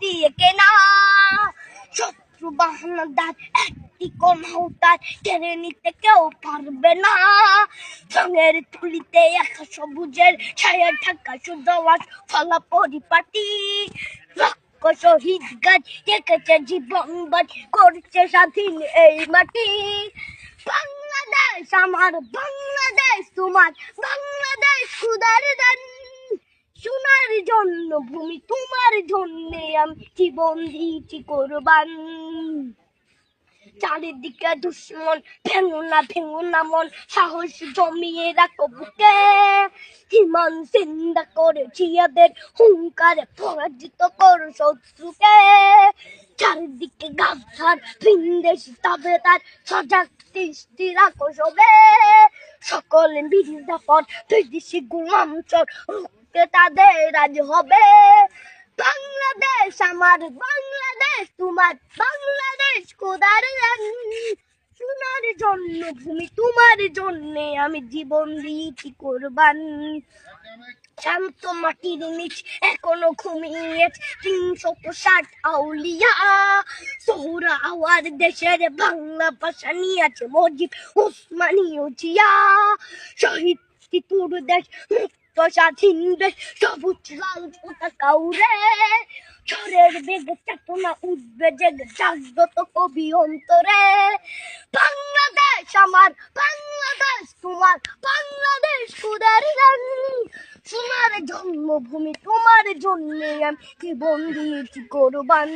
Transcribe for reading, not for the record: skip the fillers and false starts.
দিয়ে কেনা শত্রু বাহানাদার একটি কণাও তার কেড়ে নিতে কেউ পারবে না। রঙের তুলিতে একা সবুজের ছায়া ঢাকা সুদলাস ফলা পরিপাটি লক্ষ শহীদ গাছ রেখেছে জীবন বাজ করছে স্বাধীন এই মাটি। বাংলাদেশ আমার, বাংলাদেশ তোমার, বাংলাদেশ খুদার দান। সোনার জন্য ভূমি তোমার জন্য আমি জীবন দিয়েছি কোরবান। চারিদিকে দুশ্মন ভেঙো না মন, সাহস জমিয়ে রাখো বুকে। হিমান চিন্তা করেছি এদের হুঙ্কারে পরাজিত করো শত্রুকে। চারিদিকে গাছার ভিনদেশি তবে তার সজাগ দৃষ্টি রাখো সবে। সকল বিরুদ্ধাপদ বিদেশি গোলাম চোর রুখতে তাদের আজ হবে। বাংলাদেশ আমার, বাংলাদেশ তোমার, বাংলাদেশ খোদার দান। সোনার জন্য ভূমি তোমার জন্য আমি জীবন দিয়েছি কোরবান। শান্ত মাটির নিচ এখনো ঘুমিয়ে ৩৬০ আউলিয়া। সোহরা আওয়ার দেশের বাংলা ভাষা নিয়ে আছে মজিদ ওসমানীয় জিয়া। শহীদ তিতুর দেশ মুক্ত স্বাধীন দেশ সবুজ লাল পতাকা উড়ে। ঝড়ের বেগে চেতনা উঠবে জেগে জাগ্রত কবি অন্তরে। বাংলাদেশ আমার, বাংলাদেশ তোমার, বাংলাদেশ খোদার দান। সোনার জন্মভূমি তোমার জন্য আমি জীবন দিয়েছি কোরবান।